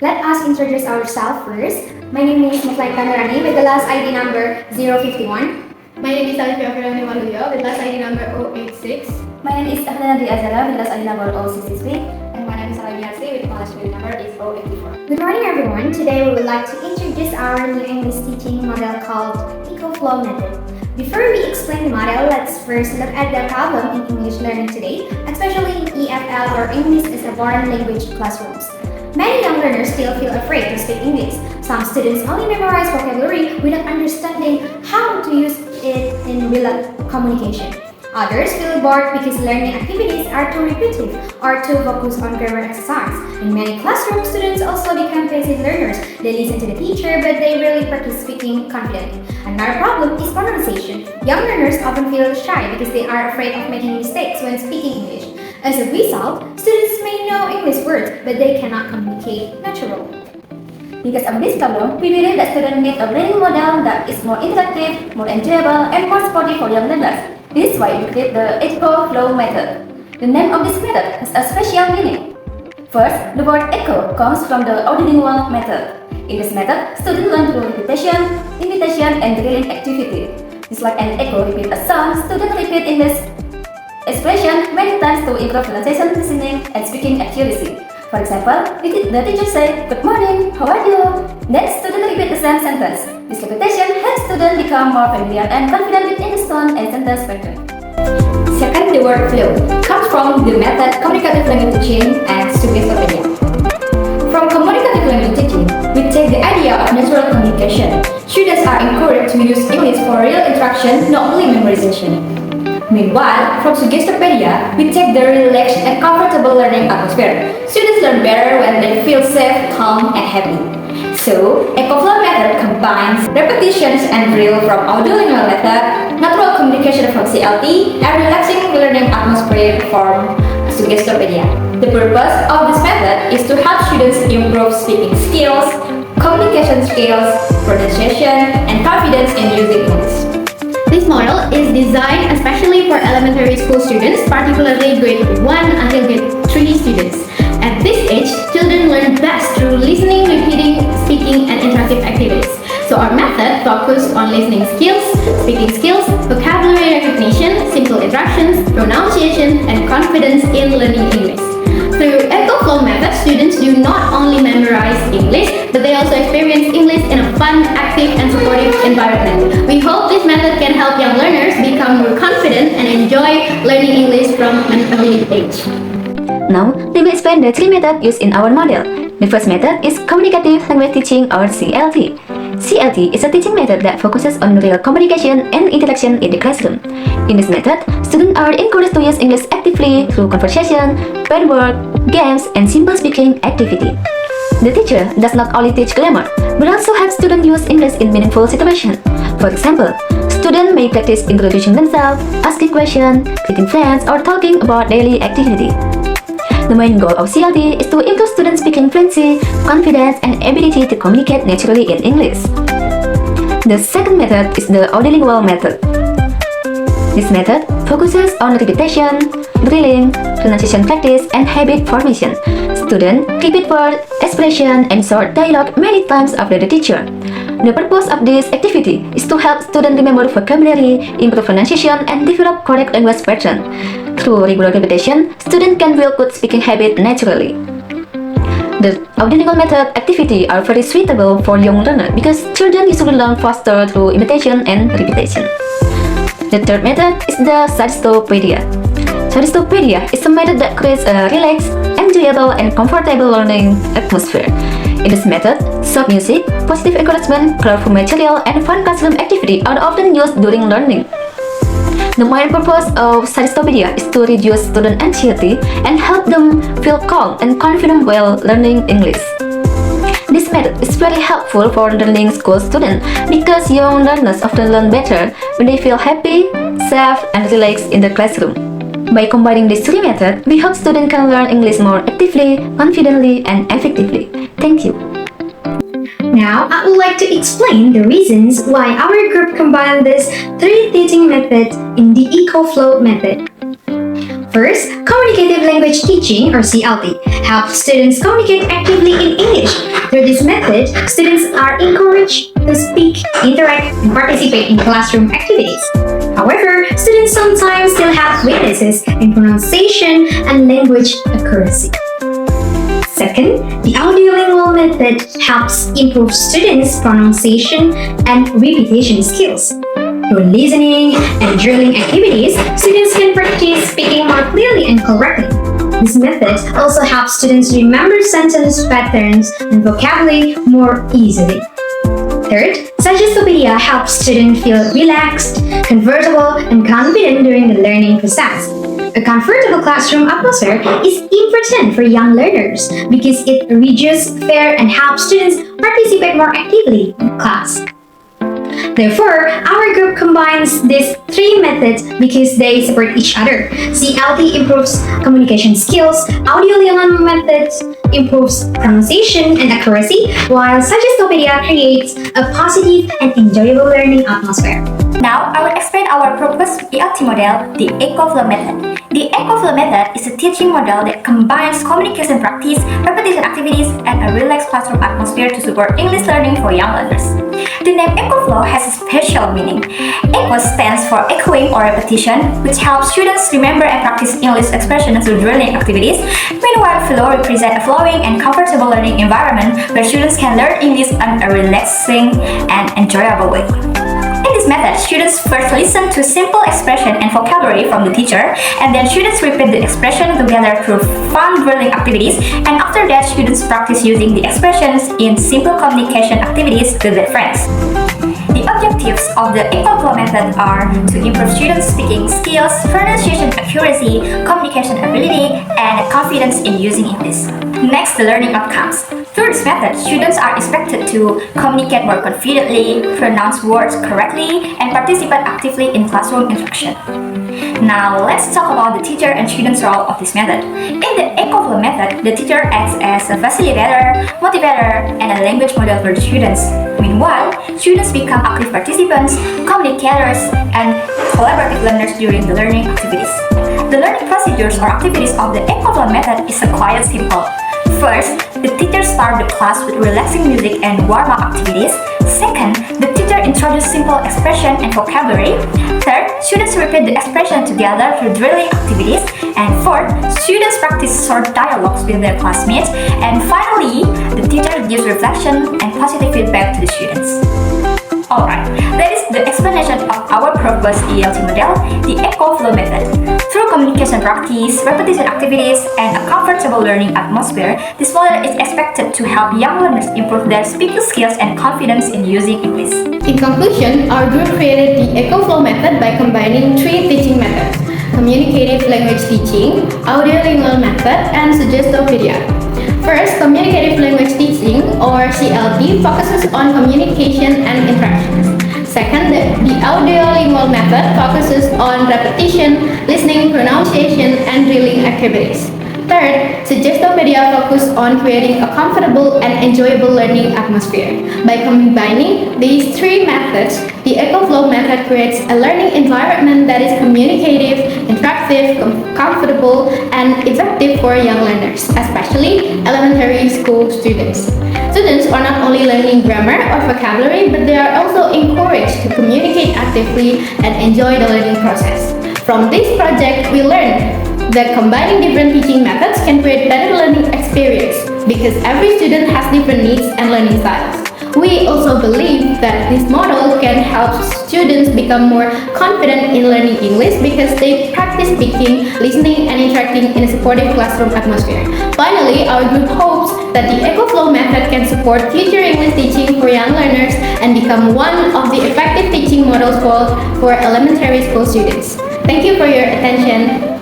Let us introduce ourselves first. My name is Nurani with the last ID number 051. My name is Alifia Waluyo with last ID number 086. My name is Ahda with last ID number 063. And my name is Hera Yuniarsih with last ID number is 084. Good morning everyone. Today we would like to introduce our new English teaching model called EcoFlow method. Before we explain the model, let's first look at the problem in English learning today, especially in EFL or English as a foreign language classrooms. Many young learners still feel afraid to speak English. Some students only memorize vocabulary without understanding how to use it in real communication. Others feel bored because learning activities are too repetitive or too focused on grammar exercise. In many classrooms, students also become passive learners. They listen to the teacher, but they rarely practice speaking confidently. Another problem is pronunciation. Young learners often feel shy because they are afraid of making mistakes when speaking English. As a result, students may know English words, but they cannot communicate naturally. Because of this problem, we believe that students need a learning model that is more interactive, more enjoyable, and more supportive for young learners. This is why we create the EcoFlow method. The name of this method has a special meaning. First, the word echo comes from the Audiolingual method. In this method, students learn through repetition, imitation, and drilling activity. Just like an echo repeat a sound, students repeat English expression many times to improve pronunciation, listening, and speaking accuracy. For example, the teacher say, "Good morning, how are you?" Then students repeat the same sentence. This repetition helps students become more familiar and confident with English tone and sentence pattern. Second, the word flow comes from the method communicative language teaching and Suggestopedia. From communicative language teaching, we take the idea of natural communication. Students are encouraged to use English for real interaction, not only memorization. Meanwhile, from Suggestopedia, we take the relaxed and comfortable learning atmosphere. Students learn better when they feel safe, calm, and happy. So, EcoFlow method combines repetitions and drill from Audiolingual method, natural communication from CLT, and relaxing learning atmosphere from Suggestopedia. The purpose of this method is to help students improve speaking skills, communication skills, pronunciation, and confidence in using English. This model is designed especially for elementary school students, particularly grade 1 until grade 3 students. At this age, children learn best through listening, repeating, speaking, and interactive activities. So our method focuses on listening skills, speaking skills, vocabulary recognition, simple interactions, pronunciation, and confidence in learning English. Through EcoFlow method, students do not only memorize English, but they also experience English in a fun, active, and supportive environment. We hope this method can help young learners become more confident and enjoy learning English from an early age. Now, let me explain the three methods used in our model. The first method is communicative language teaching or CLT. CLT is a teaching method that focuses on real communication and interaction in the classroom. In this method, students are encouraged to use English actively through conversation, pair work, games, and simple speaking activity. The teacher does not only teach grammar, but also helps students use English in meaningful situations. For example, students may practice introducing themselves, asking questions, greeting friends, or talking about daily activity. The main goal of CLT is to improve students' speaking fluency, confidence, and ability to communicate naturally in English. The second method is the Audiolingual method. This method focuses on repetition, drilling, pronunciation practice, and habit formation. Students repeat words, expression, and short dialogue many times after the teacher. The purpose of this activity is to help students remember vocabulary, improve pronunciation, and develop correct language pattern. Through regular repetition, students can build good speaking habits naturally. The Audiolingual method activities are very suitable for young learners because children usually learn faster through imitation and repetition. The third method is the Suggestopedia. Suggestopedia is a method that creates a relaxed, enjoyable, and comfortable learning atmosphere. In this method, soft music, positive encouragement, colorful material, and fun classroom activity are often used during learning. The main purpose of Suggestopedia is to reduce student anxiety and help them feel calm and confident while learning English. This method is very helpful for learning school students because young learners often learn better when they feel happy, safe, and relaxed in the classroom. By combining these three methods, we hope students can learn English more actively, confidently, and effectively. Thank you. Now, I would like to explain the reasons why our group combined these three teaching methods in the EcoFlow method. First, communicative language teaching or CLT helps students communicate actively in English Through this method, students are encouraged to speak, interact, and participate in classroom activities. However, students sometimes still have weaknesses in pronunciation and language accuracy. Second, the audiolingual method helps improve students' pronunciation and repetition skills. Through listening and drilling activities, students can practice speaking more clearly and correctly. This method also helps students remember sentence patterns and vocabulary more easily. Third, Suggestopedia helps students feel relaxed, comfortable, and confident during the learning process. A comfortable classroom atmosphere is important for young learners because it reduces fear and helps students participate more actively in class. Therefore, our group combines these three methods because they support each other. CLT improves communication skills, audiolingual methods improves pronunciation and accuracy, while Suggestopedia creates a positive and enjoyable learning atmosphere. Now, I will explain our proposed ELT model, the EcoFlow method. The EcoFlow method is a teaching model that combines communication practice, repetition activities, and a relaxed classroom atmosphere to support English learning for young learners. The name EcoFlow has a special meaning. Echo stands for echoing or repetition, which helps students remember and practice English expression through drilling activities. Meanwhile, flow represents a flowing and comfortable learning environment where students can learn English in a relaxing and enjoyable way. In this method, students first listen to simple expression and vocabulary from the teacher, and then students repeat the expression together through fun drilling activities, and after that, students practice using the expressions in simple communication activities with their friends. The objectives of the EcoFlow method are to improve students' speaking skills, pronunciation accuracy, communication ability, and confidence in using English. Next, the learning outcomes. Through this method, students are expected to communicate more confidently, pronounce words correctly, and participate actively in classroom instruction. Now, let's talk about the teacher and students' role of this method. In the EcoFlow method, the teacher acts as a facilitator, motivator, and a language model for the students. Meanwhile, students become active participants, communicators, and collaborative learners during the learning activities. The learning procedures or activities of the EcoFlow method is quite simple. First, the teacher starts the class with relaxing music and warm-up activities. Second, the teacher introduces simple expression and vocabulary. Third, students repeat the expression together through drilling activities. And fourth, students practice short dialogues with their classmates. And finally, the teacher gives reflection and positive feedback to the students. Alright, that is the explanation of our proposed ELT model, the EcoFlow method. Through communication practice, repetition activities, and a comfortable learning atmosphere, this model is expected to help young learners improve their speaking skills and confidence in using English. In conclusion, our group created the EcoFlow method by combining three teaching methods: communicative language teaching, audiolingual method, and Suggestopedia. First, communicative language teaching, or CLT, focuses on communication and interactions. Second, the audiolingual method focuses on repetition, listening, pronunciation, and drilling activities. Third, Suggestopedia focuses on creating a comfortable and enjoyable learning atmosphere. By combining these three methods, the EcoFlow method creates a learning environment that is communicative, interactive, comfortable, and effective for young learners, especially elementary school students. Students are not only learning grammar or vocabulary, but they are also encouraged to communicate actively and enjoy the learning process. From this project, we learned that combining different teaching methods can create better learning experience because every student has different needs and learning styles. We also believe that this model can help students become more confident in learning English because they practice speaking, listening, and interacting in a supportive classroom atmosphere. Finally, our group hopes that the EcoFlow method can support future English teaching for young learners and become one of the effective teaching models for elementary school students. Thank you for your attention.